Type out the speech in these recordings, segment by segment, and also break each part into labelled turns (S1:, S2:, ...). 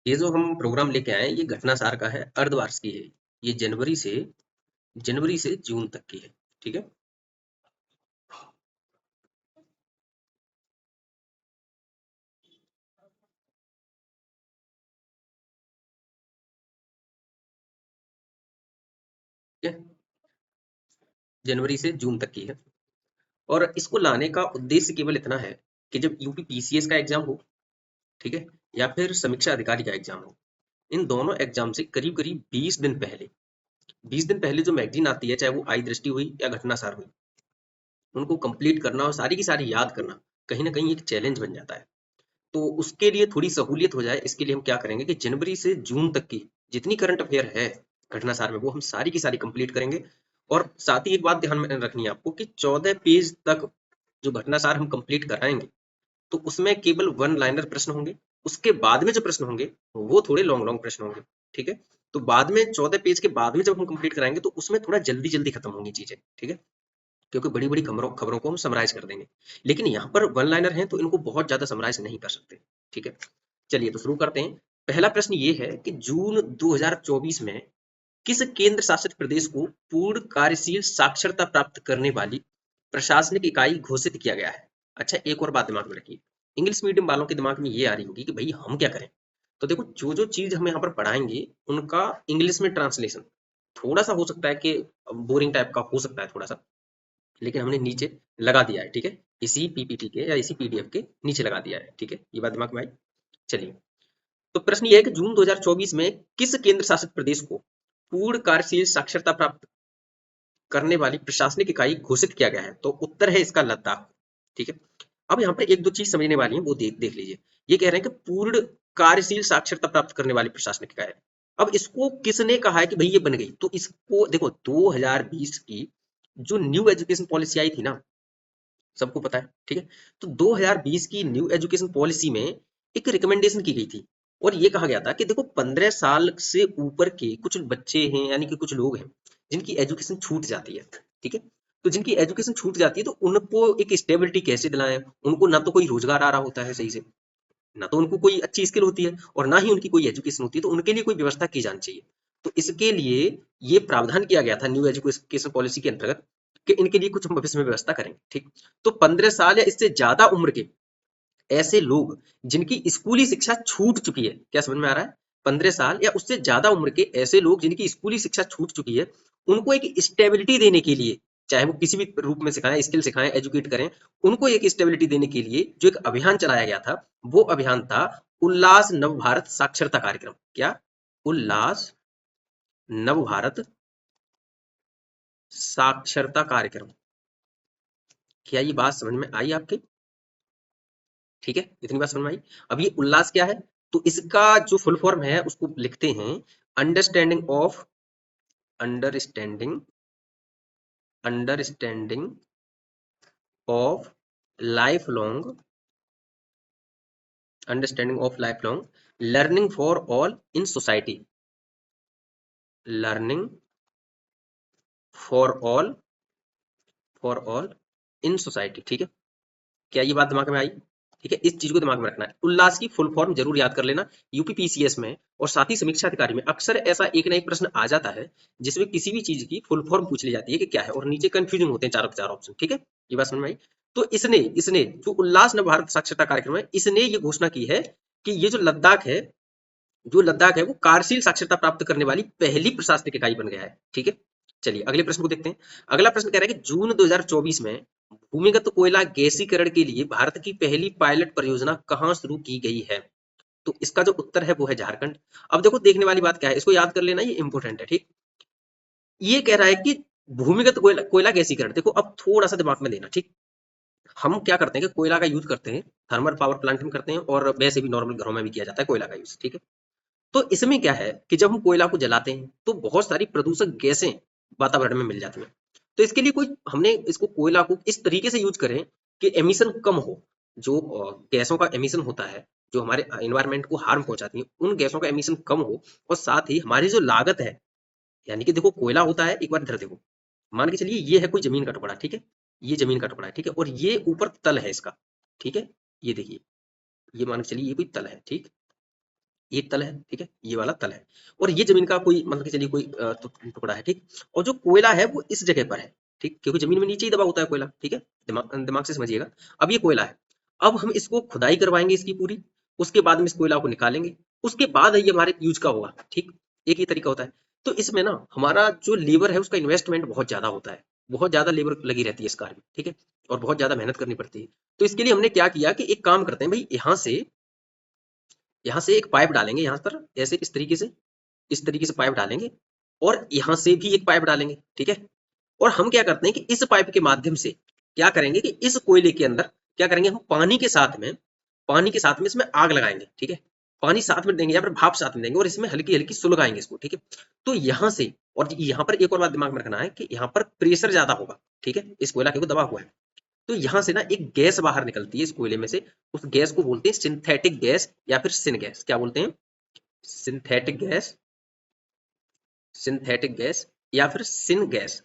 S1: ये जो हम प्रोग्राम लेके आए हैं ये घटनासार का है, अर्धवार्षिकी है। ये जनवरी से जून तक की है। ठीक है। ठीक है, जनवरी से जून तक की है। और इसको लाने का उद्देश्य केवल इतना है कि जब यूपी पीसीएस का एग्जाम हो, ठीक है, या फिर समीक्षा अधिकारी का एग्जाम हो, इन दोनों एग्जाम से करीब करीब 20 दिन पहले जो मैगजीन आती है, चाहे वो आई दृष्टि हुई या घटनासार हुई, उनको कंप्लीट करना और सारी की सारी याद करना कहीं ना कहीं एक चैलेंज बन जाता है। तो उसके लिए थोड़ी सहूलियत हो जाए, इसके लिए हम क्या करेंगे कि जनवरी से जून तक की जितनी करंट अफेयर है घटनासार में, वो हम सारी की सारी कंप्लीट करेंगे। और साथ ही एक बात ध्यान में रखनी है आपको कि 14 पेज तक जो घटनासार हम कंप्लीट कराएंगे, तो उसमें केवल वन लाइनर प्रश्न होंगे। उसके बाद में जो प्रश्न होंगे वो थोड़े लॉन्ग लॉन्ग प्रश्न होंगे। ठीक है। तो बाद में 14 पेज के बाद में जब हम कंप्लीट कराएंगे तो उसमें थोड़ा जल्दी जल्दी खत्म होंगी चीजें। ठीक है, क्योंकि बड़ी बड़ी खबरों खबरों को हम समराइज कर देंगे। लेकिन यहाँ पर वन लाइनर हैं तो इनको बहुत ज्यादा समराइज नहीं कर सकते। ठीक है, चलिए तो शुरू करते हैं। पहला प्रश्न ये है कि जून 2024 में किस केंद्र शासित प्रदेश को पूर्ण कार्यशील साक्षरता प्राप्त करने वाली प्रशासनिक इकाई घोषित किया गया है? अच्छा, एक और बात दिमाग में रखिए। इंग्लिश मीडियम वालों के दिमाग में ये आ रही होगी कि भाई हम क्या करें। तो देखो, जो जो चीज हम यहाँ पर पढ़ाएंगे उनका इंग्लिश में ट्रांसलेशन थोड़ा सा हो सकता है कि बोरिंग टाइप का हो सकता है थोड़ा सा, लेकिन हमने नीचे लगा दिया है। ठीक है, इसी पीपीटी के या इसी पीडीएफ के नीचे लगा दिया है। ठीक है, ये बात दिमाग में आई। चलिए, तो प्रश्न ये है कि जून 2024 में किस केंद्र शासित प्रदेश को पूर्ण कार्यशील साक्षरता प्राप्त करने वाली प्रशासनिक इकाई घोषित किया गया है? तो उत्तर है इसका लद्दाख। ठीक है। अब यहाँ पर एक दो चीज समझने वाली है, वो देख लीजिए। ये कह रहे हैं कि पूर्ण कार्यशील साक्षरता प्राप्त करने वाली प्रशासनिक इकाई। अब इसको किसने कहा है कि भाई ये बन गई? तो इसको देखो, 2020 की जो न्यू एजुकेशन पॉलिसी आई थी ना, सबको पता है। ठीक है, तो 2020 की न्यू एजुकेशन पॉलिसी में एक रिकमेंडेशन की गई थी और ये कहा गया था कि देखो, 15 साल से ऊपर के कुछ बच्चे हैं, यानी कि कुछ लोग हैं जिनकी एजुकेशन छूट जाती है। ठीक है, तो जिनकी एजुकेशन छूट जाती है तो उनको एक स्टेबिलिटी कैसे दिलाएं? उनको ना तो कोई रोजगार आ रहा होता है सही से, ना तो उनको कोई अच्छी स्किल होती है, और ना ही उनकी कोई एजुकेशन होती है, तो उनके लिए कोई व्यवस्था की जानी चाहिए। तो इसके लिए ये प्रावधान किया गया था न्यू एजुकेशन पॉलिसी के अंतर्गत कि इनके लिए कुछ हम भविष्य में व्यवस्था करेंगे। ठीक, तो 15 साल या इससे ज्यादा उम्र के ऐसे लोग जिनकी स्कूली शिक्षा छूट चुकी है, क्या समझ में आ रहा है? 15 साल या उससे ज्यादा उम्र के ऐसे लोग जिनकी स्कूली शिक्षा छूट चुकी है, उनको एक स्टेबिलिटी देने के लिए, चाहे वो किसी भी रूप में सिखाएं, स्किल सिखाएं, एजुकेट करें, उनको एक स्टेबिलिटी देने के लिए जो एक अभियान चलाया गया था, वो अभियान था उल्लास नव भारत साक्षरता कार्यक्रम। क्या? उल्लास नव भारत साक्षरता कार्यक्रम। क्या ये बात समझ में आई आपके? ठीक है, इतनी बात समझ में आई। अब ये उल्लास क्या है? तो इसका जो फुल फॉर्म है उसको लिखते हैं understanding of understanding understanding of life long understanding of life long learning for all in society. Learning for all in society. ठीक है, क्या ये बात दिमाग में आई? ठीक है, इस चीज को दिमाग में रखना है। उल्लास की फुल फॉर्म जरूर याद कर लेना। यूपी पीसीएस में और साथ ही समीक्षा अधिकारी में अक्सर ऐसा एक ना एक प्रश्न आ जाता है जिसमें किसी भी चीज की फुल फॉर्म पूछ ली जाती है कि क्या है, और नीचे कंफ्यूजन होते हैं चारों के चार ऑप्शन। ठीक है, ये बात समझ में आई। तो इसने इसने जो उल्लास नव भारत साक्षरता कार्यक्रम है, इसने ये घोषणा की है कि ये जो लद्दाख है वो कार्यशील साक्षरता प्राप्त करने वाली पहली प्रशासनिक इकाई बन गया है। ठीक है, चलिए अगले प्रश्न को देखते हैं। अगला प्रश्न कह रहा है कि जून 2024 में भूमिगत कोयला गैसीकरण के लिए भारत की पहली पायलट परियोजना कहाँ शुरू की गई है? तो इसका जो उत्तर है वो है झारखंड। अब देखो, देखने वाली बात क्या है, इसको याद कर लेना, ये इंपॉर्टेंट है। ठीक, ये कह रहा है कि भूमिगत कोयला कोयला गैसीकरण। देखो, अब थोड़ा सा दिमाग में देना। ठीक, हम क्या करते हैं कि कोयला का यूज करते हैं, थर्मल पावर प्लांट में करते हैं, और वैसे भी नॉर्मल घरों में भी किया जाता है कोयला का यूज। ठीक है, तो इसमें क्या है कि जब हम कोयला को जलाते हैं तो बहुत सारी प्रदूषक गैसें वातावरण में मिल जाती हैं। तो इसके लिए कोई हमने इसको कोयला को इस तरीके से यूज करें कि एमिशन कम हो। जो गैसों का एमिशन होता है, जो हमारे एनवायरनमेंट को हार्म पहुंचाती है, उन गैसों का एमिशन कम हो। और साथ ही हमारी जो लागत है, यानी कि देखो, कोयला होता है, एक बार इधर देखो, मान के चलिए ये है कोई जमीन का टुकड़ा। ठीक है, ये जमीन का टुकड़ा है। ठीक है, और ये ऊपर तल है इसका। ठीक है, ये देखिए, ये मान के चलिए ये कोई तल है। ठीक, एक तल है, ठीक है, ये वाला तल है, और ये जमीन का कोई मतलब कि चलिए कोई टुकड़ा है, ठीक। और जो कोयला है वो इस जगह पर है, ठीक, क्योंकि जमीन में नीचे ही दबा होता है कोयला, ठीक है, दिमाग दिमाग से समझिएगा। अब ये कोयला है, अब हम इसको खुदाई करवाएंगे इसकी पूरी, उसके बाद में इस कोयला को निकालेंगे, उसके बाद ये हमारे यूज का होगा, ठीक। एक ही तरीका होता है। तो इसमें ना हमारा जो लेबर है उसका इन्वेस्टमेंट बहुत ज्यादा होता है, बहुत ज्यादा लेबर लगी रहती है इस कार्य में, ठीक है, और बहुत ज्यादा मेहनत करनी पड़ती है। तो इसके लिए हमने क्या किया कि एक काम करते हैं भाई, यहाँ से एक पाइप डालेंगे यहाँ पर, ऐसे इस तरीके से पाइप डालेंगे, और यहाँ से भी एक पाइप डालेंगे, ठीक है। और हम क्या करते हैं कि इस पाइप के माध्यम से क्या करेंगे कि इस कोयले के अंदर क्या करेंगे, हम पानी के साथ में इसमें आग लगाएंगे, ठीक है। पानी साथ में देंगे या फिर भाप साथ में देंगे, और इसमें हल्की हल्की सुलगाएंगे इसको, ठीक है। तो यहाँ से, और यहाँ पर एक और बात दिमाग में रखना है कि यहाँ पर प्रेशर ज्यादा होगा, ठीक है, इस कोयला क्योंकि दबा हुआ है। तो यहाँ से ना एक गैस बाहर निकलती है इस कोयले में से, उस गैस को बोलते हैं सिंथेटिक गैस या फिर सिन गैस। क्या बोलते हैं? सिंथेटिक गैस, सिंथेटिक गैस या फिर सिन गैस,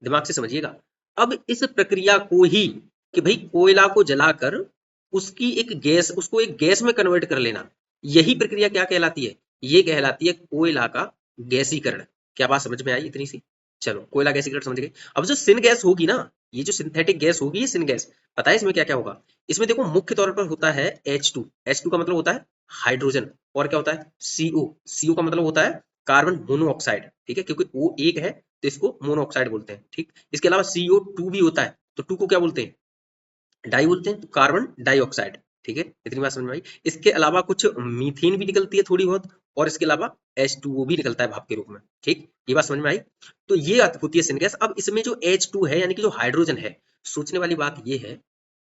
S1: दिमाग से समझिएगा। अब इस प्रक्रिया को ही, कि भाई कोयला को जलाकर उसकी एक गैस, उसको एक गैस में कन्वर्ट कर लेना, यही प्रक्रिया क्या कहलाती है? ये कहलाती है कोयला का गैसीकरण। क्या बात समझ में आई इतनी सी? चलो, कोयला गैसीकरण समझ गए। अब जो सिन गैस होगी ना, ये जो सिंथेटिक गैस होगी, ये सिन गैस, पता है इसमें क्या क्या होगा? इसमें देखो मुख्य तौर पर होता है H2। H2 का मतलब होता है हाइड्रोजन, और क्या होता है? CO। CO का मतलब होता है कार्बन मोनोऑक्साइड, ठीक है, क्योंकि वो एक है तो इसको मोनोऑक्साइड बोलते हैं, ठीक। इसके अलावा CO2 भी होता है, तो 2 को क्या बोलते हैं? डाई बोलते हैं, तो कार्बन डाइऑक्साइड, ठीक है, इतनी बात समझ में आई। इसके अलावा कुछ मीथेन भी निकलती है थोड़ी बहुत, और इसके अलावा H2O भी निकलता है भाप के रूप में, ठीक। ये बात समझ में आई। तो ये होती है सिनगैस। अब इसमें जो H2 है, यानी कि जो हाइड्रोजन है, सोचने वाली बात ये है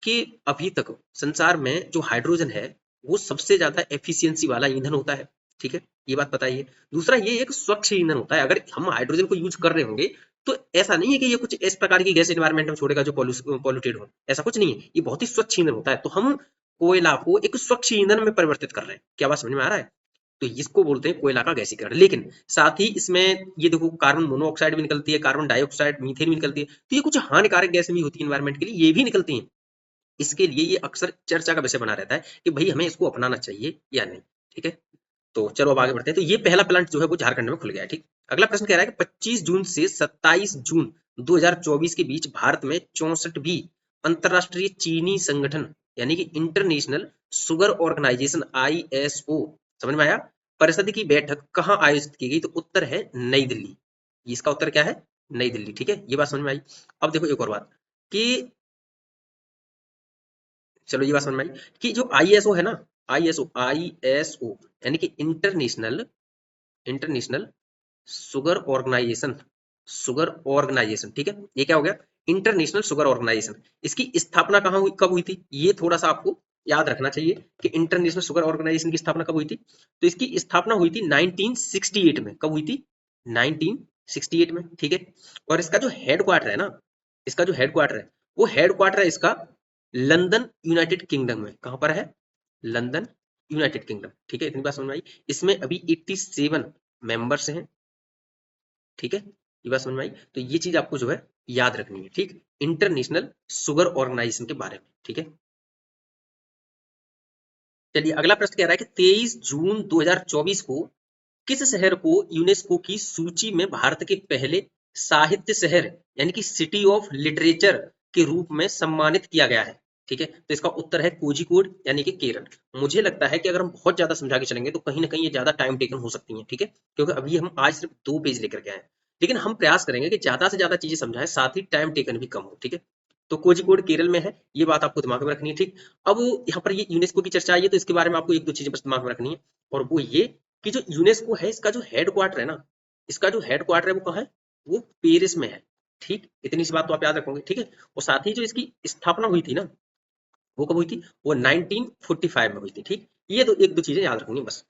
S1: कि अभी तक संसार में जो हाइड्रोजन है वो सबसे ज्यादा एफिशिएंसी वाला ईंधन होता है, ठीक है, ये बात पता ही है। दूसरा, ये एक स्वच्छ ईंधन होता है। अगर हम हाइड्रोजन को यूज कर रहे होंगे तो ऐसा नहीं है कि ये कुछ इस प्रकार की गैस एनवायरनमेंट में छोड़ेगा जो पॉल्यूटेड हो, ऐसा कुछ नहीं है। ये बहुत ही स्वच्छ ईंधन होता है, तो हम कोयला को एक स्वच्छ ईंधन में परिवर्तित कर रहे हैं। क्या बात समझ में आ रहा है? तो इसको बोलते हैं कोयला का गैसीकरण। लेकिन साथ ही इसमें ये देखो कार्बन मोनोऑक्साइड भी निकलती है, कार्बन डाइऑक्साइड, मीथेन भी निकलती है, तो ये कुछ हानिकारक गैसें भी होती है इन्वायरमेंट के लिए, ये भी निकलती हैं। इसके लिए ये अक्सर चर्चा का विषय बना रहता है कि भाई हमें इसको अपनाना चाहिए या नहीं, ठीक है। तो चलो अब आगे बढ़ते हैं। तो ये पहला प्लांट जो है वो झारखंड में खुल गया है, ठीक। अगला प्रश्न कह रहा है कि 25 जून से 27 जून 2024 के बीच भारत में 64वीं अंतरराष्ट्रीय चीनी संगठन, यानी कि इंटरनेशनल शुगर ऑर्गेनाइजेशन, ISO, समझ में आया, परिषद की बैठक कहाँ आयोजित की गई? तो उत्तर है नई दिल्ली। इसका उत्तर क्या है? नई दिल्ली, ठीक है, ये बात समझ में आई। अब देखो एक और बात कि, चलो ये बात समझ में आई कि जो ISO है ना, ISO यानी कि international international sugar organisation, sugar organisation, ठीक है, ये क्या हो गया? International sugar organisation. इसकी स्थापना कहाँ हुई, कब हुई थी? ये थोड़ा सा आपको याद रखना चाहिए कि इंटरनेशनल शुगर ऑर्गेनाइजेशन की स्थापना कब हुई थी। तो इसकी स्थापना हुई थी 1968 में। कब हुई थी? 1968 में, ठीक है। और इसका जो हेड क्वार्टर है ना, इसका जो हेड क्वार्टर है, वो हेड क्वार्टर है इसका लंदन, यूनाइटेड किंगडम में। कहां पर है? लंदन, यूनाइटेड किंगडम, ठीक है, इतनी बात समझ में आई। इसमें अभी 87 मेंबर्स हैं, ठीक है, ये बात समझ में आई। तो ये चीज आपको जो है याद रखनी है, ठीक, इंटरनेशनल शुगर ऑर्गेनाइजेशन के बारे में, ठीक है। चलिए अगला प्रश्न कह रहा है कि 23 जून 2024 को किस शहर को यूनेस्को की सूची में भारत के पहले साहित्य शहर, यानी कि सिटी ऑफ लिटरेचर के रूप में सम्मानित किया गया है? ठीक है, तो इसका उत्तर है कोझिकोड, यानी कि केरल। मुझे लगता है कि अगर हम बहुत ज्यादा समझा के चलेंगे तो कहीं ना कहीं ये ज्यादा टाइम टेकन हो सकती है, ठीक है, क्योंकि अभी हम आज सिर्फ 2 पेज लेकर के आए हैं। लेकिन हम प्रयास करेंगे कि ज्यादा से ज्यादा चीजें समझाएं, साथ ही टाइम टेकन भी कम हो, ठीक है। तो कोझिकोड केरल में है, ये बात आपको दिमाग में रखनी है, ठीक। अब यहाँ पर ये यूनेस्को की चर्चा आई है तो इसके बारे में आपको एक दो चीजें बस दिमाग में रखनी है, और वो ये कि जो यूनेस्को है इसका जो हेड क्वार्टर है ना, इसका जो हेड क्वार्टर है वो कहाँ है? वो पेरिस में है, ठीक, इतनी सी बात तो आप याद रखोगे, ठीक है। और साथ ही जो इसकी स्थापना हुई थी ना, वो कब हुई थी? वो 1945 में हुई थी, ठीक। ये तो एक दो चीजें याद रखनी बस।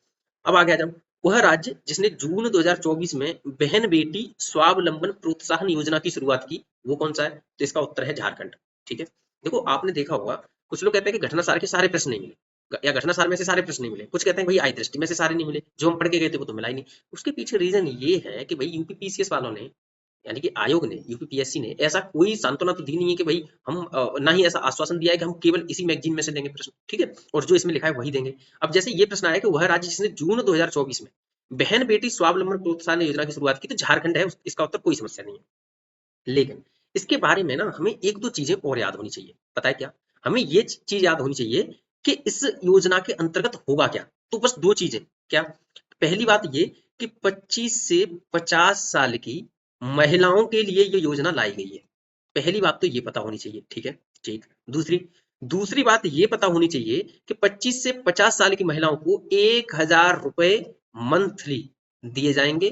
S1: अब आगे आ जाओ। वह राज्य जिसने जून 2024 में बहन बेटी स्वावलंबन प्रोत्साहन योजना की शुरुआत की, वो कौन सा है? तो इसका उत्तर है झारखंड, ठीक है। देखो आपने देखा होगा, कुछ लोग कहते हैं कि घटनासार के सारे प्रश्न नहीं मिले, या घटनासार में से सारे प्रश्न नहीं मिले, कुछ कहते हैं भाई आई दृष्टि में से सारे नहीं मिले, जो हम पढ़ के गए थे वो तो मिला ही नहीं। उसके पीछे रीजन ये है कि भाई यूपीपीसीएस वालों ने, यानी कि आयोग ने, यूपीपीएससी ने ऐसा कोई सांत्वना तो दी नहीं है कि भाई हम ना ही ऐसा आश्वासन दिया है कि हम केवल इसी मैगजीन में से लेंगे प्रश्न, ठीक है, और जो इसमें लिखा है वही देंगे। अब जैसे ये प्रश्न आया कि वह राज्य जिसने जून 2024 में बहन बेटी स्वावलंबन प्रोत्साहन योजना की शुरुआत की, तो झारखंड है, इसका उत्तर कोई समस्या नहीं है। लेकिन इसके बारे में ना हमें एक दो चीजें और याद होनी चाहिए। पता है क्या? हमें ये चीज याद होनी चाहिए कि इस योजना के अंतर्गत होगा क्या। तो बस दो चीजें। क्या? पहली बात ये कि 25 से 50 साल की महिलाओं के लिए ये योजना लाई गई है। पहली बात तो ये पता होनी चाहिए, ठीक है। ठीक। दूसरी दूसरी बात ये पता होनी चाहिए कि 25 से 50 साल की महिलाओं को 1,000 रुपए मंथली दिए जाएंगे,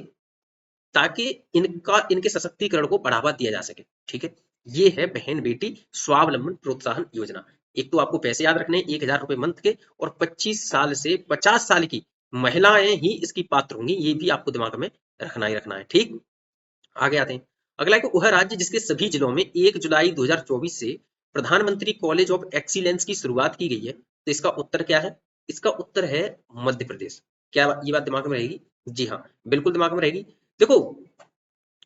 S1: ताकि इनके सशक्तिकरण को बढ़ावा दिया जा सके, ठीक है। ये है बहन बेटी स्वावलंबन प्रोत्साहन योजना। एक तो आपको पैसे याद रखने, 1,000 रुपए मंथ के, और 25 साल से 50 साल की महिलाएं ही इसकी पात्र होंगी, ये भी आपको दिमाग में रखना ही रखना है, ठीक। आगे आते हैं। अगला है कि वह राज्य जिसके सभी जिलों में 1 जुलाई 2024 से प्रधानमंत्री कॉलेज ऑफ एक्सीलेंस की शुरुआत की गई है, तो इसका उत्तर क्या है? इसका उत्तर है मध्य प्रदेश। क्या ये बात दिमाग में रहेगी? जी हाँ, बिल्कुल दिमाग में रहेगी। देखो,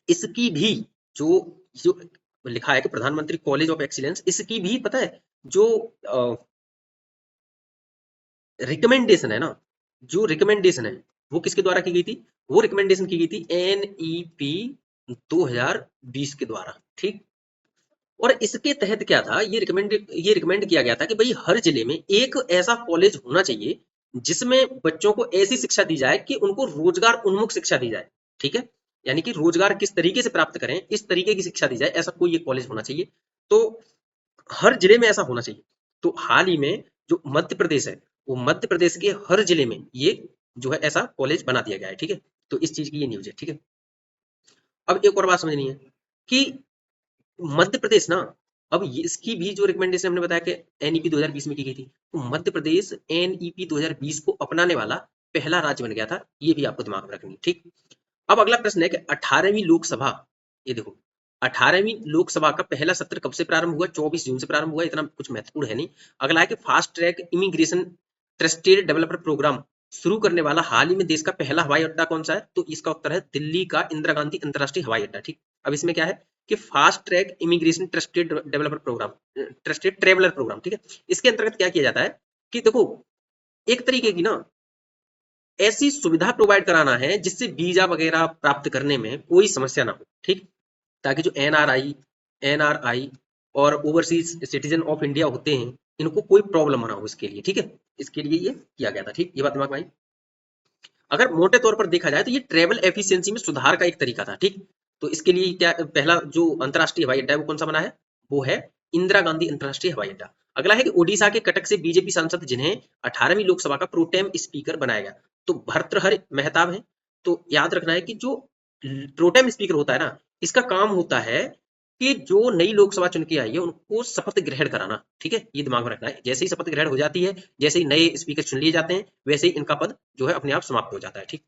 S1: इसकी भी जो जो लिखा है कि प्रधानमंत्री कॉलेज ऑफ एक्सीलेंस, इसकी भी पता है जो रिकमेंडेशन है ना, जो रिकमेंडेशन है वो किसके द्वारा की गई थी? वो रिकमेंडेशन की गई थी एनईपी 2020 के द्वारा, ठीक। और इसके तहत क्या था, ये रिकमेंड किया गया था कि भाई हर जिले में एक ऐसा कॉलेज होना चाहिए जिसमें बच्चों को ऐसी शिक्षा दी जाए कि उनको रोजगार उन्मुख शिक्षा दी जाए, ठीक है। यानी कि रोजगार किस तरीके से प्राप्त करें, इस तरीके की शिक्षा दी जाए, ऐसा कोई एक कॉलेज होना चाहिए। तो हर जिले में ऐसा होना चाहिए। तो हाल ही में जो मध्य प्रदेश है, वो मध्य प्रदेश के हर जिले में ये जो है ऐसा कॉलेज बना दिया गया है, ठीक है। तो इस चीज की ये न्यूज है, ठीक है। अब एक और बात समझनी है कि मध्य प्रदेश ना, अब इसकी भी जो रिकमेंडेशन हमने बताया कि एनईपी 2020 में की गई थी, तो मध्य प्रदेश एनईपी 2020 को अपनाने वाला पहला राज्य बन गया था, ये भी आपको दिमाग में रखनी है, ठीक। अब अगला प्रश्न है कि 18वीं लोकसभा, ये देखो, 18वीं लोकसभा का पहला सत्र कब से प्रारंभ हुआ? 24 जून से प्रारंभ हुआ, इतना कुछ महत्वपूर्ण है नहीं। अगला है कि fast track immigration trusted developer programme शुरू करने वाला हाल ही में देश का पहला हवाई अड्डा कौन सा है? तो इसका उत्तर है दिल्ली का इंदिरा गांधी अंतरराष्ट्रीय हवाई अड्डा, ठीक। अब इसमें क्या है कि fast track immigration trusted developer programme, trusted traveller programme, ठीक है। इसके अंतर्गत क्या किया जाता है कि देखो, एक तरीके की ना ऐसी सुविधा प्रोवाइड कराना है जिससे वीजा वगैरह प्राप्त करने में कोई समस्या ना हो, ठीक। ताकि जो एनआरआई और ओवरसीज सिटीजन ऑफ इंडिया होते हैं, इनको कोई प्रॉब्लम ना हो इसके लिए, ठीक है। इसके लिए ये किया गया था, ठीक। ये बात दिमाग में आई। अगर मोटे तौर पर देखा जाए तो ये ट्रेवल एफिशिएंसी में सुधार का एक तरीका था, ठीक। तो इसके लिए क्या पहला जो अंतरराष्ट्रीय हवाई अड्डा है वो कौन सा बना है? वो है इंदिरा गांधी अंतरराष्ट्रीय हवाई अड्डा। अगला है कि ओडिशा के कटक से बीजेपी सांसद जिन्हें 18वीं लोकसभा का प्रोटेम स्पीकर बनाया गया, तो भर्तृहरि मेहताब है। तो याद रखना है कि जो प्रोटेम स्पीकर होता है ना, इसका काम होता है कि जो नई लोकसभा चुन के आई है उनको शपथ ग्रहण कराना, ठीक है। ये दिमाग में रखना है। जैसे ही शपथ ग्रहण हो जाती है, जैसे ही नए स्पीकर चुन लिए जाते हैं, वैसे ही इनका पद जो है अपने आप समाप्त हो जाता है, ठीक।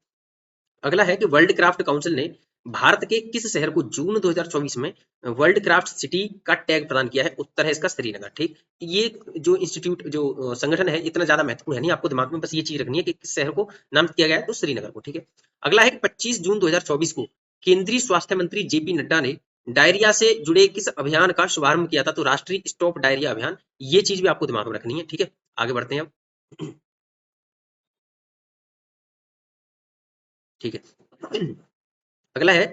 S1: अगला है कि वर्ल्ड क्राफ्ट काउंसिल ने भारत के किस शहर को जून 2024 में वर्ल्ड क्राफ्ट सिटी का टैग प्रदान किया है? उत्तर है इसका श्रीनगर, ठीक। ये जो इंस्टीट्यूट जो संगठन है इतना ज्यादा महत्वपूर्ण है नहीं, आपको दिमाग में बस ये चीज रखनी है कि किस शहर को नाम किया गया है, तो श्रीनगर को, ठीक है। अगला है कि 25 जून 2024 को केंद्रीय स्वास्थ्य मंत्री जेपी नड्डा ने डायरिया से जुड़े किस अभियान का शुभारंभ किया था? तो राष्ट्रीय स्टॉप डायरिया अभियान। ये चीज भी आपको दिमाग में रखनी है, ठीक है। आगे बढ़ते हैं अब। ठीक है। अगला है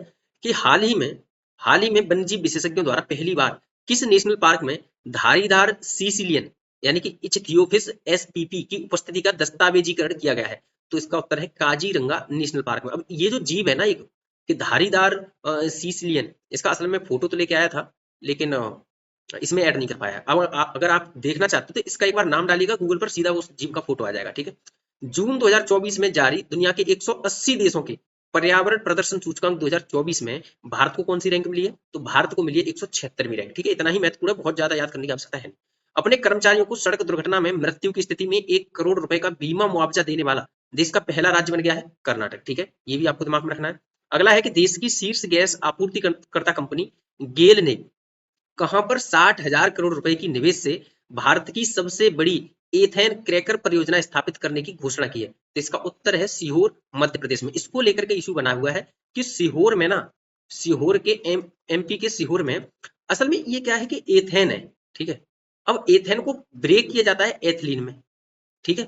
S1: कि हाल ही में वन्यजीव विशेषज्ञों द्वारा पहली बार किस नेशनल पार्क में धारीदार सीसिलियन यानी कि इचथियोफिस एसपीपी की उपस्थिति का दस्तावेजीकरण किया गया है? तो इसका उत्तर है काजीरंगा नेशनल पार्क में। अब ये जो जीव है ना, एक कि धारीदार सीसिलियन, इसका असल में फोटो तो लेके आया था, लेकिन इसमें ऐड नहीं कर पाया। अब अगर आप देखना चाहते हो तो इसका एक बार नाम डालिएगा गूगल पर, सीधा उस जीव का फोटो आ जाएगा, ठीक है। जून 2024 में जारी दुनिया के 180 देशों के पर्यावरण प्रदर्शन सूचकांक 2024 में भारत को कौन सी रैंक मिली है? तो भारत को मिली है 176वीं रैंक, ठीक है। इतना ही महत्वपूर्ण है, बहुत ज्यादा याद करने की आवश्यकता है। अपने कर्मचारियों को सड़क दुर्घटना में मृत्यु की स्थिति में 1 करोड़ रुपए का बीमा मुआवजा देने वाला देश का पहला राज्य बन गया है कर्नाटक, ठीक है। ये भी आपको दिमाग में रखना है। अगला है कि देश की शीर्ष गैस आपूर्तिकर्ता कंपनी गेल ने कहां पर 60,000 करोड़ रुपए की निवेश से भारत की सबसे बड़ी एथेन क्रैकर परियोजना स्थापित करने की घोषणा की है? तो इसका उत्तर है सीहोर, मध्य प्रदेश में। इसको लेकर के इशू बना हुआ है कि सीहोर में ना सीहोर के एमपी के सीहोर में, असल में ये क्या है कि एथेन है, ठीक है। अब एथेन को ब्रेक किया जाता है एथिलीन में, ठीक है।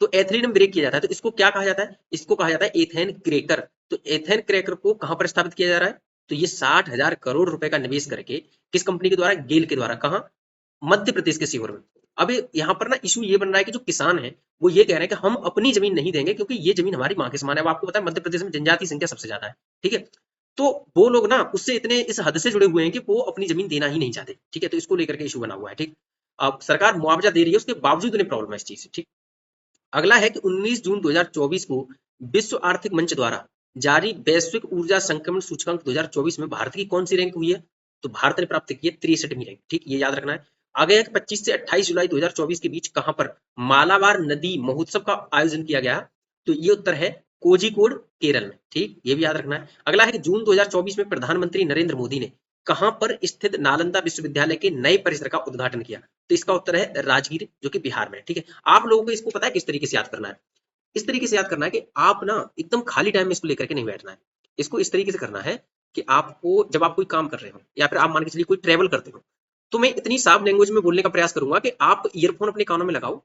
S1: तो एथिलीन में ब्रेक किया जाता है, तो इसको क्या कहा जाता है, इसको कहा जाता है एथेन क्रैकर। तो एथेन क्रैकर को कहां पर स्थापित किया जा रहा है, तो ये 60,000 करोड़ रुपए का निवेश करके, किस कंपनी के द्वारा, गेल के द्वारा, कहा, मध्य प्रदेश के सीहोर में। अब यहाँ पर ना इशू ये बन रहा है कि जो किसान है वो ये कह रहे हैं कि हम अपनी जमीन नहीं देंगे क्योंकि ये जमीन हमारी मां के समान है। अब आपको पता है मध्य प्रदेश में जनजाति संख्या सबसे ज्यादा है, ठीक है। तो वो लोग ना उससे इतने इस हद से जुड़े हुए हैं कि वो अपनी जमीन देना ही नहीं चाहते, ठीक है। तो इसको लेकर के इशू बना हुआ है, ठीक। अब सरकार मुआवजा दे रही है, उसके बावजूद उन्हें प्रॉब्लम है इस चीज से, ठीक। अगला है कि 19 जून 2024 को विश्व आर्थिक मंच द्वारा जारी वैश्विक ऊर्जा संक्रमण सूचकांक 2024 में भारत की कौन सी रैंक हुई है, तो भारत ने प्राप्त की है 63वीं रैंक, ठीक, ये याद रखना है। आगे है कि 25 से 28 जुलाई 2024 के बीच कहां पर मालाबार नदी महोत्सव का आयोजन किया गया, तो ये उत्तर है कोझिकोड, केरल में, ठीक, ये भी याद रखना है। अगला है कि जून 2024 में प्रधानमंत्री नरेंद्र मोदी ने कहां पर स्थित नालंदा विश्वविद्यालय के नए परिसर का उद्घाटन किया, तो इसका उत्तर है राजगीर, जो कि बिहार में है, ठीक है। आप लोगों को इसको पता है किस तरीके से याद करना है, इस तरीके से याद करना है कि आप ना एकदम खाली टाइम में इसको लेकर के नहीं बैठना है। इसको इस तरीके से करना है कि आपको जब आप कोई काम कर रहे हो या फिर आप मान के चलिए कोई ट्रेवल करते हो, तो मैं इतनी साफ लैंग्वेज में बोलने का प्रयास करूंगा कि आप ईयरफोन अपने कानों में लगाओ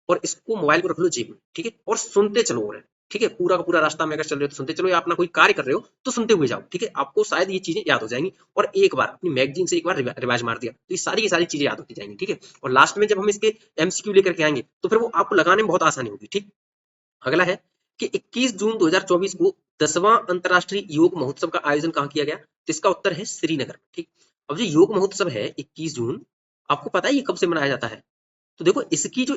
S1: और इसको मोबाइल को रख लो जेब में, ठीक है, और सुनते चलो रहे, ठीक है। पूरा का पूरा रास्ता में अगर चल रहे हो तो सुनते चलो, या अपना कोई कार्य कर रहे हो तो सुनते हुए जाओ, ठीक है। आपको शायद ये चीजें याद हो जाएंगी। और एक बार अपनी मैगजीन से एक बार रिवाइज मार दिया तो ये सारी की सारी चीजें याद होती जाएंगी, ठीक है। और लास्ट में जब हम इसके एमसीक्यू लेकर के आएंगे तो फिर वो आपको लगाने में बहुत आसानी होगी, ठीक। अगला है कि 21 जून 2024 को 10वां अंतर्राष्ट्रीय योग महोत्सव का आयोजन कहाँ किया गया, तो इसका उत्तर है श्रीनगर, ठीक। अब जो योग महोत्सव है 21 जून, आपको पता है ये कब से मनाया जाता है, तो देखो इसकी जो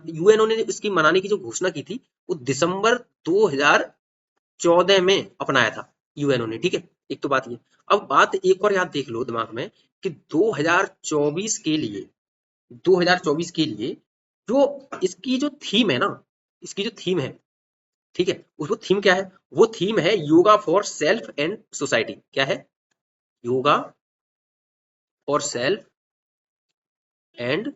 S1: यूएनओ ने इसकी मनाने की जो घोषणा की थी वो दिसंबर 2014 में अपनाया था यूएनओ ने, ठीक है। एक तो बात ये, अब बात एक और याद देख लो दिमाग में कि 2024 के लिए, 2024 के लिए जो इसकी जो थीम है ना, इसकी जो थीम है, ठीक है, उसको थीम क्या है, वो थीम है yoga for self and society. क्या है, yoga for self and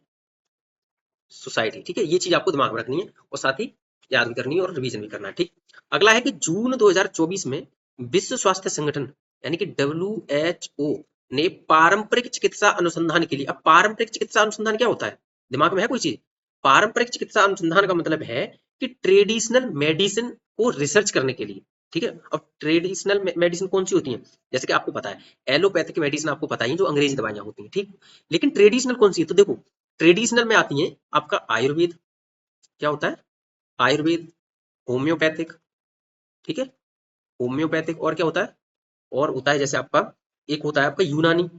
S1: society, ठीक है। ये चीज आपको दिमाग में रखनी है और साथ ही याद भी करनी है और रिवीजन भी करना है, ठीक। अगला है कि जून 2024 में विश्व स्वास्थ्य संगठन यानी कि WHO ने पारंपरिक चिकित्सा अनुसंधान के लिए, अब पारंपरिक चिकित्सा अनुसंधान क्या होता है, दिमाग में है कोई चीज, पारंपरिक चिकित्सा अनुसंधान का मतलब है कि ट्रेडिशनल मेडिसिन को रिसर्च करने के लिए, ठीक है। अब ट्रेडिशनल मेडिसिन कौन सी होती है, जैसे कि आपको पता है एलोपैथिक मेडिसिन आपको पता ही जो अंग्रेजी दवाइयां होती हैं, ठीक। लेकिन ट्रेडिशनल कौन सी है, तो देखो ट्रेडिशनल में आती है आपका आयुर्वेद, क्या होता है, आयुर्वेद, होम्योपैथिक, ठीक है, होम्योपैथिक, और क्या होता है, और होता है जैसे आपका, एक होता है आपका यूनानी,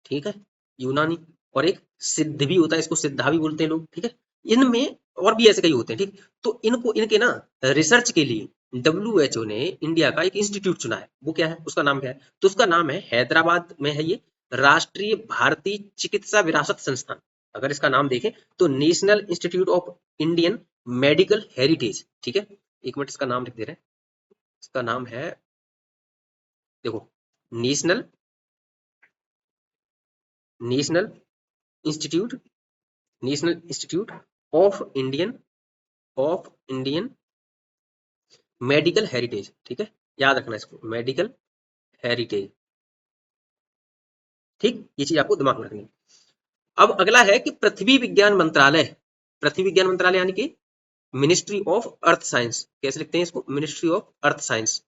S1: ठीक है, यूनानी, और एक सिद्ध भी होता है, इसको सिद्धा भी बोलते हैं लोग, ठीक है। इनमें और भी ऐसे कई होते हैं, ठीक। तो इनको इनके ना रिसर्च के लिए WHO ने इंडिया का एक इंस्टीट्यूट चुना है, वो क्या है, उसका नाम क्या है, तो उसका नाम है, हैदराबाद में है ये, राष्ट्रीय भारतीय चिकित्सा विरासत संस्थान। अगर इसका नाम देखें तो national institute of Indian medical heritage, ठीक है। एक मिनट इसका नाम लिख दे रहे हैं, इसका नाम है, देखो, national national institute national institute of Indian medical heritage, ठीक है, याद रखना इसको, मेडिकल हेरिटेज, ठीक, ये चीज आपको दिमाग में रखनी है। अब अगला है कि पृथ्वी विज्ञान मंत्रालय यानी कि मिनिस्ट्री ऑफ अर्थ साइंस, कैसे लिखते हैं इसको, मिनिस्ट्री ऑफ अर्थ साइंस,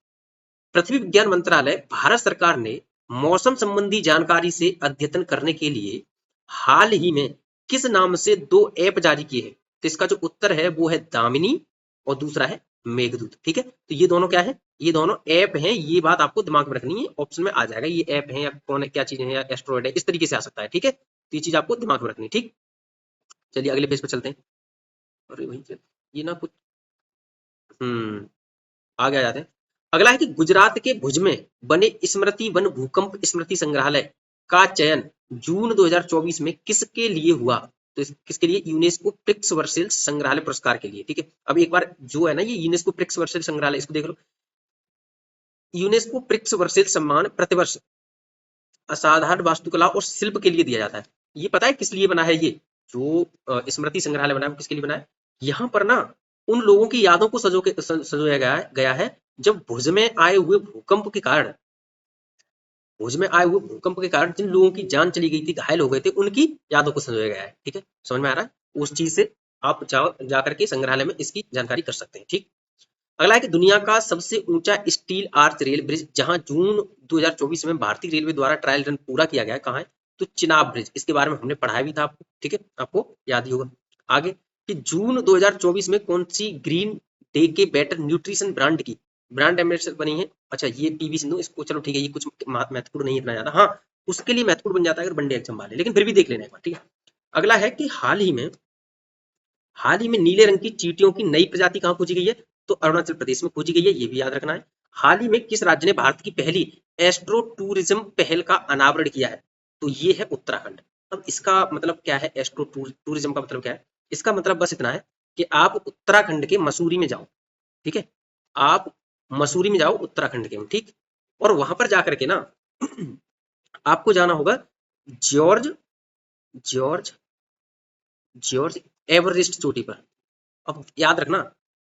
S1: पृथ्वी विज्ञान मंत्रालय भारत सरकार ने मौसम संबंधी जानकारी से अद्यतन करने के लिए हाल ही में किस नाम से दो ऐप जारी किए हैं, तो इसका जो उत्तर है वो है दामिनी और दूसरा है मेघदूत, ठीक है। तो ये दोनों क्या है, ये दोनों ऐप हैं, ये बात आपको दिमाग में रखनी है, ऑप्शन में आ जाएगा ये ऐप है या कौन है, क्या चीजें हैं, या एस्ट्रॉइड है, इस तरीके से आ सकता है, ठीक है। तो ये चीज आपको दिमाग में रखनी है, ठीक। चलिए अगले पेज पर चलते हैं। अरे भाई ये ना कुछ, आगे आ जाते हैं। अगला है कि गुजरात के भुज में बने स्मृति वन भूकंप स्मृति संग्रहालय का चयन जून 2024 में किसके लिए हुआ, तो किसके लिए, यूनेस्को प्रिक्स वर्सेल संग्रहालय पुरस्कार के लिए, ठीक है। अब एक बार जो है ना ये यूनेस्को प्रिक्स वर्सेल संग्रहालय, इसको देख लो, यूनेस्को प्रिक्स वर्सेल सम्मान प्रतिवर्ष असाधारण वास्तुकला और शिल्प के लिए दिया जाता है। ये पता है किस लिए बना है, ये जो स्मृति संग्रहालय बना है वो किसके लिए बना है, यहाँ पर ना उन लोगों की यादों को संजोया गया है जब भुज में आए हुए भूकंप के कारण जिन लोगों की जान चली गई थी, घायल हो गए थे, उनकी यादों को संजोया गया है। ठीक है, समझ में आ रहा है? उस चीज से आप जाओ जाकर के संग्रहालय में इसकी जानकारी कर सकते हैं। ठीक। अगला है कि दुनिया का सबसे ऊंचा स्टील आर्च रेल ब्रिज, जहां जून 2024 में भारतीय रेलवे द्वारा ट्रायल रन पूरा किया गया है, कहाँ है? तो चिनाब ब्रिज। इसके बारे में हमने पढ़ाया भी था आपको। ठीक है, आपको याद ही होगा। आगे कि जून 2024 में कौन सी ग्रीन डे के बेटर न्यूट्रिशन ब्रांड की ब्रांड एम्बेसडर बनी है? अच्छा, ये पीवी सिंधु। इसको चलो ठीक है, ये कुछ महत्वपूर्ण नहीं इतना ज्यादा। हाँ, उसके लिए महत्वपूर्ण बन जाता है अगर वनडे एग्जाम वाले, लेकिन फिर भी देख लेना एक बार। ठीक है। अगला है कि हाल ही में नीले रंग की चींटियों की नई प्रजाति कहाँ खोजी गई है? तो अरुणाचल प्रदेश में खोजी गई है, ये भी याद रखना है। हाल ही में किस राज्य ने भारत की पहली एस्ट्रो टूरिज्म पहल का अनावरण किया है? तो ये है उत्तराखंड। अब इसका मतलब क्या है? एस्ट्रो टूरिज्म का मतलब क्या है? इसका मतलब बस इतना है कि आप उत्तराखंड के मसूरी में जाओ। ठीक है, आप मसूरी में जाओ उत्तराखंड के में। ठीक। और वहां पर जाकर के ना आपको जाना होगा जॉर्ज जॉर्ज जॉर्ज एवरेस्ट चोटी पर। अब याद रखना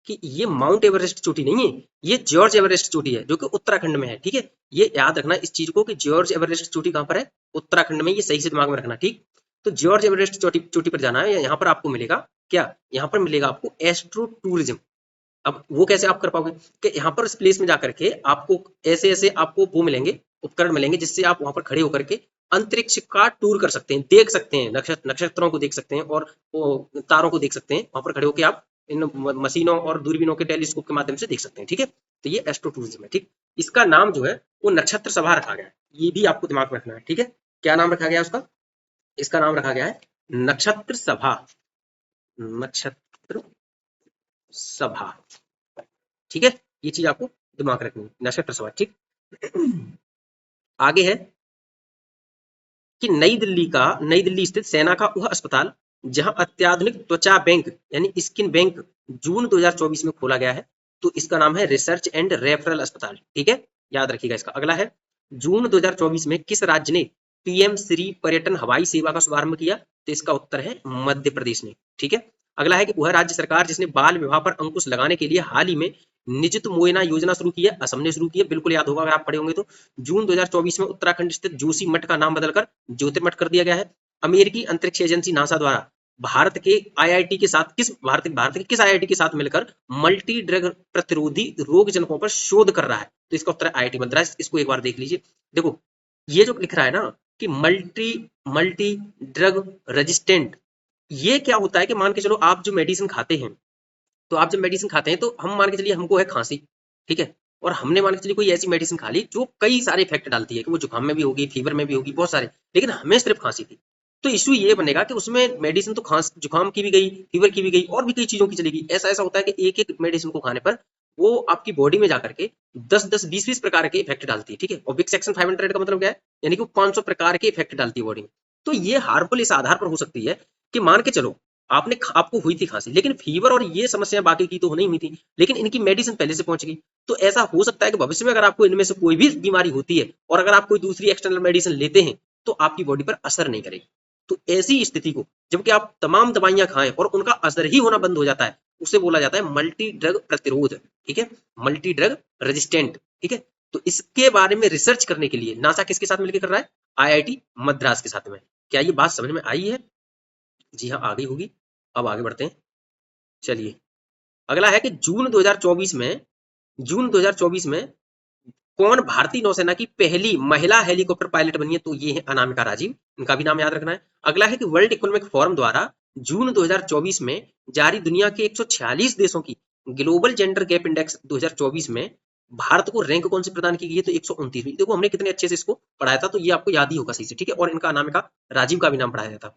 S1: कि ये माउंट एवरेस्ट चोटी नहीं है, ये जॉर्ज एवरेस्ट चोटी है जो कि उत्तराखंड में है। ठीक है, ये याद रखना इस चीज को कि जॉर्ज एवरेस्ट चोटी कहाँ पर है? उत्तराखंड में। ये सही से दिमाग में रखना। ठीक। तो जॉर्ज एवरेस्ट चोटी चोटी पर जाना है। यहाँ पर आपको मिलेगा क्या? यहाँ पर मिलेगा आपको एस्ट्रो टूरिज्म। अब वो कैसे आप कर पाओगे कि यहाँ पर इस प्लेस में जाकर के आपको ऐसे ऐसे आपको वो मिलेंगे, उपकरण मिलेंगे, जिससे आप वहां पर खड़े होकर के अंतरिक्ष का टूर कर सकते हैं, देख सकते हैं, नक्षत्रों को देख सकते हैं और तारों को देख सकते हैं। वहां पर खड़े होकर आप इन मशीनों और दूरबीनों के टेलीस्कोप के माध्यम से देख सकते हैं। ठीक है, तो ये एस्ट्रो टूरिज्म है। ठीक। इसका नाम जो है वो नक्षत्र सभा रखा गया है, ये भी आपको दिमाग में रखना है। ठीक है, क्या नाम रखा गया है उसका? इसका नाम रखा गया है नक्षत्र सभा। नक्षत्र सभा। ठीक है, ये चीज आपको दिमाग रखनी है, नक्षत्र सभा। ठीक। आगे है कि नई दिल्ली स्थित सेना का वह अस्पताल जहां अत्याधुनिक त्वचा बैंक यानी स्किन बैंक जून 2024 में खोला गया है, तो इसका नाम है रिसर्च एंड रेफरल अस्पताल। ठीक है, याद रखिएगा इसका। अगला है जून 2024 में किस राज्य ने पीएम श्री पर्यटन हवाई सेवा का शुभारंभ किया? तो इसका उत्तर है मध्य प्रदेश ने। ठीक है। अगला है कि वह राज्य सरकार जिसने बाल विवाह पर अंकुश लगाने के लिए हाल ही में निजित मुआयना योजना शुरू की है? असम ने शुरू की है, बिल्कुल याद होगा अगर आप पढ़े होंगे तो। जून 2024 में उत्तराखंड स्थित जोशी मठ का नाम बदलकर ज्योतिर्मठ कर दिया गया है। अमेरिकी अंतरिक्ष एजेंसी नासा द्वारा भारत के किस आईआईटी के साथ मिलकर मल्टी ड्रग प्रतिरोधी रोग जनकों पर शोध कर रहा है? तो इसका उत्तर है आईआईटी मद्रास। इसको एक बार देख लीजिए। देखो, ये जो लिख रहा है ना कि मल्टी मल्टी ड्रग रेजिस्टेंट, ये क्या होता है कि मान के चलो आप जो मेडिसिन खाते हैं, तो आप जब मेडिसिन खाते हैं तो हम मान के चलिए हमको है खांसी। ठीक है, और हमने मान के चलिए कोई ऐसी मेडिसिन खा ली जो कई सारे इफेक्ट डालती है कि वो जुकाम में भी होगी, फीवर में भी होगी, बहुत सारे, लेकिन हमें सिर्फ खांसी थी। तो इशू ये बनेगा कि उसमें मेडिसिन तो खांस जुकाम की भी गई, फीवर की भी गई, और भी कई चीजों की चलेगी। ऐसा ऐसा होता है कि एक एक मेडिसिन को खाने पर वो आपकी बॉडी में जाकर के 10-10 20-20 प्रकार के इफेक्ट डालती है। ठीक है, और विक सेक्शन 500 का मतलब क्या है? यानी कि वो 500 प्रकार के इफेक्ट डालती है बॉडी में। तो ये हार्मफुल इस आधार पर हो सकती है कि मान के चलो आपको हुई थी खांसी, लेकिन फीवर और ये समस्या बाकी की तो नहीं हुई थी, लेकिन इनकी मेडिसिन पहले से पहुंच गई। तो ऐसा हो सकता है कि भविष्य में अगर आपको इनमें से कोई भी बीमारी होती है और अगर आप कोई दूसरी एक्सटर्नल मेडिसिन लेते हैं तो आपकी बॉडी पर असर नहीं करेगी। तो ऐसी स्थिति को जबकि आप तमाम दवाइयां खाएं और उनका असर ही होना बंद हो जाता है, उसे बोला जाता है मल्टी ड्रग प्रतिरोध। ठीक है, मल्टी ड्रग रेजिस्टेंट। ठीक है, तो इसके बारे में रिसर्च करने के लिए नासा किसके साथ मिलकर कर रहा है? आईआईटी मद्रास के साथ में। क्या ये बात समझ में आई है? जी हाँ, आ गई होगी। अब आगे बढ़ते हैं। चलिए, अगला है कि जून 2024 में कौन भारतीय नौसेना की पहली महिला हेलीकॉप्टर पायलट बनी है? तो ये है अनामिका राजीव। इनका भी नाम याद रखना है। अगला है कि वर्ल्ड इकोनॉमिक फोरम द्वारा जून 2024 में जारी दुनिया के 146 देशों की ग्लोबल जेंडर गैप इंडेक्स 2024 में भारत को रैंक कौन सी प्रदान की गई है? तो 129वीं। देखो, हमने कितने अच्छे से इसको पढ़ाया था, तो ये आपको याद ही होगा सही से। ठीक है, और इनका अनामिका राजीव का भी नाम पढ़ाया था।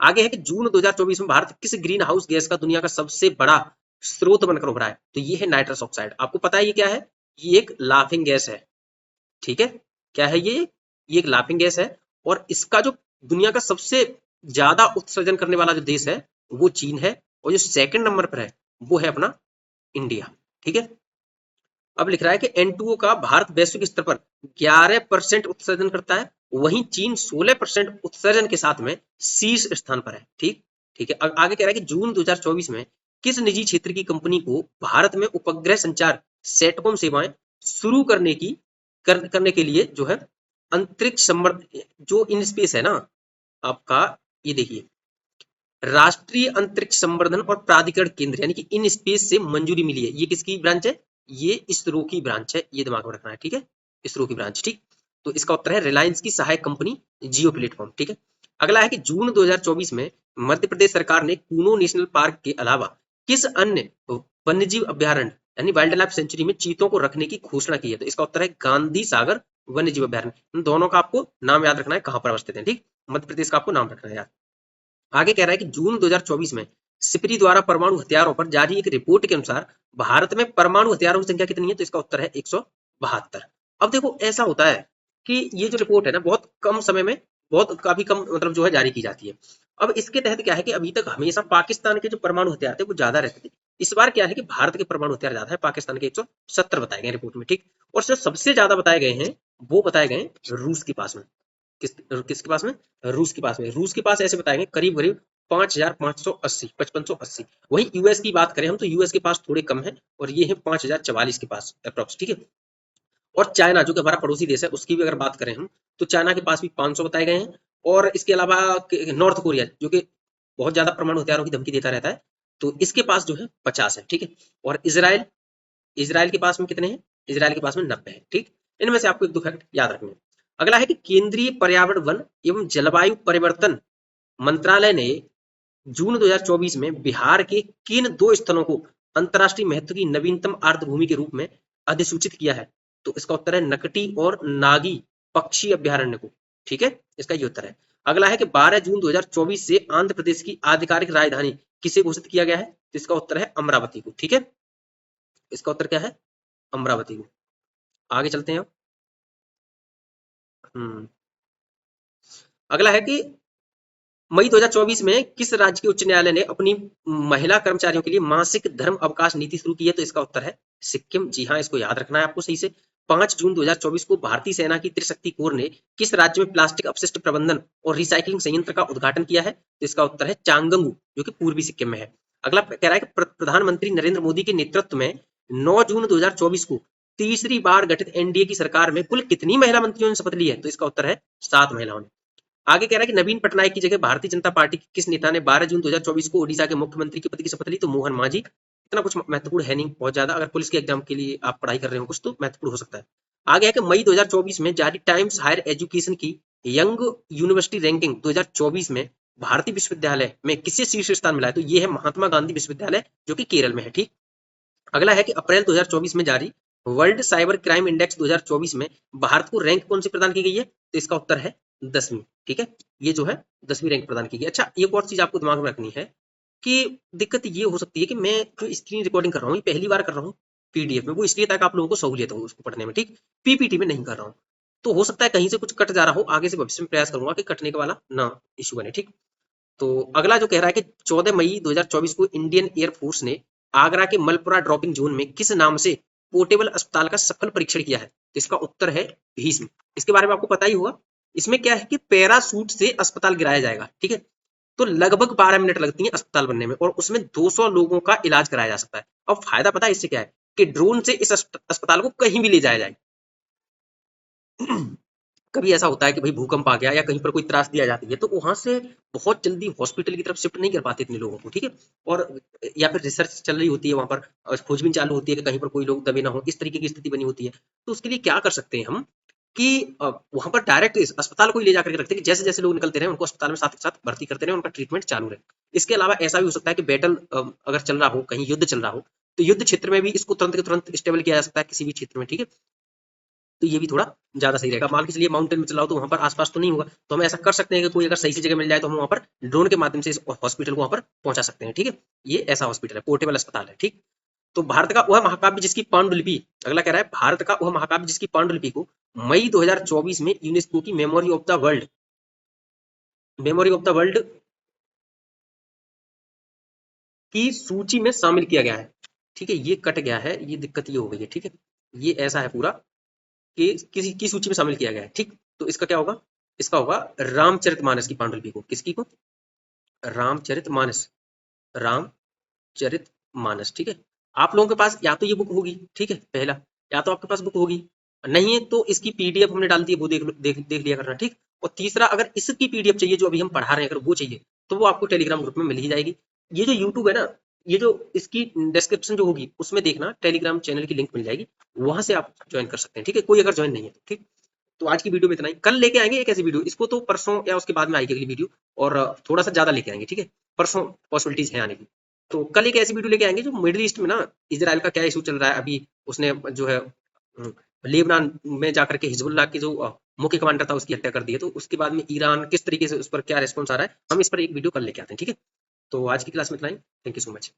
S1: आगे है कि जून 2024 में भारत किस ग्रीन हाउस गैस का दुनिया का सबसे बड़ा स्रोत बनकर उभरा है? तो ये है नाइट्रस ऑक्साइड। आपको पता है ये क्या है? ये एक लाफिंग गैस है। ठीक है, क्या है ये एक लाफिंग गैस है, और इसका जो दुनिया का सबसे ज्यादा उत्सर्जन करने वाला जो देश है वो चीन है, और जो सेकंड नंबर पर है वो है अपना इंडिया। ठीक है, अब लिख रहा है कि N2O का भारत वैश्विक स्तर पर 11% उत्सर्जन करता है, वहीं चीन 16% उत्सर्जन के साथ में शीर्ष स्थान पर है। ठीक। ठीक है, आगे कह रहा है कि जून 2024 में किस निजी क्षेत्र की कंपनी को भारत में उपग्रह संचार सेटकॉम सेवाएं शुरू करने के लिए जो है अंतरिक्ष संवर्धन, जो इन स्पेस है ना आपका, ये देखिए राष्ट्रीय अंतरिक्ष संवर्धन और प्राधिकरण केंद्र यानी कि इन स्पेस से मंजूरी मिली है। ये किसकी ब्रांच है? ये इसरो की ब्रांच है, ये दिमाग में रखना है, ठीक है, इसरो की ब्रांच, ठीक। तो इसका उत्तर है रिलायंस की सहायक कंपनी जियो प्लेटफॉर्म, ठीक है। अगला है कि जून 2024 में मध्य प्रदेश सरकार ने कूनो नेशनल पार्क के अलावा किस अन्य वन्यजीव अभ्यारण्य यानी वाइल्ड लाइफ सेंचुरी में चीतों को रखने की घोषणा की है? तो इसका उत्तर है गांधी सागर वन्यजीव अभ्यारण्य। इन दोनों का आपको नाम याद रखना है, कहां पर अवस्थित है, ठीक। मध्य प्रदेश का आपको नाम रखना है याद। आगे कह रहा है कि जून 2024 में सिपरी द्वारा परमाणु हथियारों पर जारी एक रिपोर्ट के अनुसार भारत में परमाणु हथियारों की संख्या कितनी है? तो इसका उत्तर है 172। अब देखो ऐसा होता है कि ये जो रिपोर्ट है ना बहुत कम समय में, बहुत काफी कम मतलब जो है जारी की जाती है। अब इसके तहत क्या है कि अभी तक हमेशा पाकिस्तान के जो परमाणु हथियार थे वो ज्यादा रहते थे। इस बार क्या है कि भारत के परमाणु हथियार ज्यादा है, पाकिस्तान के 170 बताए गए रिपोर्ट में, ठीक। और जो सबसे ज्यादा बताए गए हैं वो बताए गए रूस के पास में। किसके पास में? रूस के पास में। रूस के पास ऐसे बताएंगे करीब करीब 5580, 5580। वहीं यूएस की बात करें हम तो यूएस के पास थोड़े कम है और ये है 5044 के पास अप्रोक्स, ठीक है। और चाइना जो कि हमारा पड़ोसी देश है उसकी भी अगर बात करें हम तो चाइना के पास भी 500 बताए गए हैं। और इसके अलावा नॉर्थ कोरिया जो कि बहुत ज्यादा परमाणु हथियारों की धमकी देता रहता है तो इसके पास जो है 50 है, ठीक है। और इसराइल, इसराइल के पास में कितने हैं? इसराइल के पास में 90 है, ठीक। इनमें से आपको एक दो फैक्ट याद रखने हैं। अगला है कि केंद्रीय पर्यावरण वन एवं जलवायु परिवर्तन मंत्रालय ने जून 2024 में बिहार के किन दो स्थलों को अंतर्राष्ट्रीय महत्व की नवीनतम आर्द्रभूमि के रूप में अधिसूचित किया है? तो इसका उत्तर है नकटी और नागी पक्षी अभ्यारण्य को, ठीक है, इसका ये उत्तर है। अगला है कि 12 जून 2024 से आंध्र प्रदेश की आधिकारिक राजधानी किसे घोषित किया गया है? तो इसका उत्तर है अमरावती को, ठीक है, इसका उत्तर क्या है? अमरावती को। आगे चलते हैं। हम्म अगला है कि मई 2024 में किस राज्य के उच्च न्यायालय ने अपनी महिला कर्मचारियों के लिए मासिक धर्म अवकाश नीति शुरू की है? तो इसका उत्तर है सिक्किम। जी हाँ, इसको याद रखना है आपको सही से। 5 जून 2024 को भारतीय सेना की त्रिशक्ति कोर ने किस राज्य में प्लास्टिक अपशिष्ट प्रबंधन और रिसाइकलिंग संयंत्र का उद्घाटन किया है? तो इसका उत्तर है चांगंगू जो कि पूर्वी सिक्किम में है। अगला कह रहा है कि प्रधानमंत्री नरेंद्र मोदी के नेतृत्व में 9 जून 2024 को तीसरी बार गठित एनडीए की सरकार में कुल कितनी महिला मंत्रियों ने शपथ ली है? तो इसका उत्तर है 7 महिलाओं ने। आगे कह रहा है कि नवीन पटनायक की जगह भारतीय जनता पार्टी के किस नेता ने 12 जून 2024 को ओडिशा के मुख्यमंत्री के पद की शपथ ली? तो मोहन मांझी। इतना कुछ महत्वपूर्ण है नहीं बहुत ज्यादा, अगर पुलिस के एग्जाम के लिए आप पढ़ाई कर रहे हो कुछ तो महत्वपूर्ण हो सकता है। आगे है कि मई 2024 में जारी टाइम्स हायर एजुकेशन की यंग यूनिवर्सिटी रैंकिंग 2024 में भारतीय विश्वविद्यालय में किसे शीर्ष स्थान मिला है? तो ये है महात्मा गांधी विश्वविद्यालय जो कि केरल में है, ठीक। अगला है कि अप्रैल 2024 में जारी वर्ल्ड साइबर क्राइम इंडेक्स 2024 में भारत को रैंक कौन सी प्रदान की गई है? तो इसका उत्तर है 10वीं, ठीक है, ये जो है 10वीं रैंक प्रदान की गई। अच्छा, एक और चीज आपको दिमाग में रखनी है कि दिक्कत ये हो सकती है कि मैं जो स्क्रीन रिकॉर्डिंग कर रहा हूँ ये पहली बार कर रहा हूँ पीडीएफ में, वो इसलिए ताकि आप लोगों को सहूलियत हो उसको पढ़ने में, ठीक। पीपीटी में नहीं कर रहा हूँ तो हो सकता है कहीं से कुछ कट जा रहा हो, आगे से भविष्य में प्रयास करूंगा कि कटने का वाला ना इशू बने, ठीक। तो अगला जो कह रहा है कि 14 मई 2024 को इंडियन एयरफोर्स ने आगरा के मलपुरा ड्रॉपिंग जोन में किस नाम से पोर्टेबल अस्पताल का सफल परीक्षण किया है? तो इसका उत्तर है भीष्म। इसके बारे में आपको पता ही होगा। इसमें क्या है कि पैरासूट से अस्पताल गिराया जाएगा, ठीक है। तो लगभग 12 मिनट लगती है अस्पताल बनने में और उसमें 200 लोगों का इलाज कराया जा सकता है। अब फायदा पता है इससे क्या है कि ड्रोन से इस अस्पताल को कहीं भी ले जाया जाए। कभी ऐसा होता है कि भाई भूकंप आ गया या कहीं पर कोई त्रास दिया जाती है तो वहां से बहुत जल्दी हॉस्पिटल की तरफ शिफ्ट नहीं कर पाते इतने लोगों को, ठीक है। और या फिर रिसर्च चल रही होती है वहां पर, खोजबीन चालू होती है कि कहीं पर कोई लोग दबे ना हो, इस तरीके की स्थिति बनी होती है। तो उसके लिए क्या कर सकते हैं हम कि वहां पर डायरेक्ट इस अस्पताल को ही ले जाकर के रखते हैं कि जैसे जैसे लोग निकलते रहे उनको अस्पताल में साथ के साथ भर्ती करते रहे, उनका ट्रीटमेंट चालू रहे। इसके अलावा ऐसा भी हो सकता है कि बैटल अगर चल रहा हो, कहीं युद्ध चल रहा हो तो युद्ध क्षेत्र में भी इसको तुरंत के तुरंत स्टेबल किया जा सकता है किसी भी क्षेत्र में, ठीक है। तो ये भी थोड़ा ज्यादा सही रहेगा। मान के चलिए माउंटेन में चलाओ तो वहां पर आसपास तो नहीं होगा तो हम ऐसा कर सकते हैं कि कोई अगर सही सी जगह मिल जाए तो हम वहां पर ड्रोन के माध्यम से इस हॉस्पिटल को वहां पर पहुंचा सकते हैं, ठीक है। ये ऐसा हॉस्पिटल है, पोर्टेबल अस्पताल है, ठीक। तो भारत का वह महाकाव्य जिसकी पांडुलिपि, अगला कह रहा है भारत का वह महाकाव्य जिसकी पांडुलिपि को मई 2024 में यूनेस्को की मेमोरी ऑफ द वर्ल्ड की सूची में शामिल किया गया है, ठीक है। ये कट गया है, ये दिक्कत ये हो गई है, ठीक है। ये ऐसा है पूरा कि किसी की सूची में शामिल किया गया है, ठीक। तो इसका क्या होगा? इसका होगा रामचरितमानस की पांडुलिपि को, किसकी को? रामचरितमानस, रामचरित चरित मानस, ठीक है। आप लोगों के पास या तो ये बुक होगी, ठीक है, पहला, या तो आपके पास बुक होगी, नहीं है तो इसकी पीडीएफ हमने डाल दी है, वो देख लिया करना, ठीक। और तीसरा, अगर इसकी पीडीएफ चाहिए जो अभी हम पढ़ा रहे हैं, अगर वो चाहिए तो वो आपको टेलीग्राम ग्रुप में मिल ही जाएगी। ये जो यूट्यूब है ना, ये जो इसकी डिस्क्रिप्शन जो होगी उसमें देखना, टेलीग्राम चैनल की लिंक मिल जाएगी, वहां से आप ज्वाइन कर सकते हैं, ठीक है, कोई अगर ज्वाइन नहीं है तो, ठीक। तो आज की वीडियो में इतना ही, कल लेके आएंगे एक ऐसी वीडियो, इसको तो परसों या उसके बाद में आएगी अगली वीडियो, और थोड़ा सा ज्यादा लेके आएंगे, ठीक है, परसों पॉसिबिलिटीज है आने की। तो कल एक ऐसी वीडियो लेके आएंगे जो मिडिल ईस्ट में ना, इसराइल का क्या इशू चल रहा है अभी, उसने जो है लेबनान में जाकर के हिजबुल्लाह के जो मुख्य कमांडर था उसकी हत्या कर दी है, तो उसके बाद में ईरान किस तरीके से उस पर क्या रिस्पॉन्स आ रहा है, हम इस पर एक वीडियो कल लेके आते हैं, ठीक है। तो आज की क्लास में इतना ही, थैंक यू सो मच।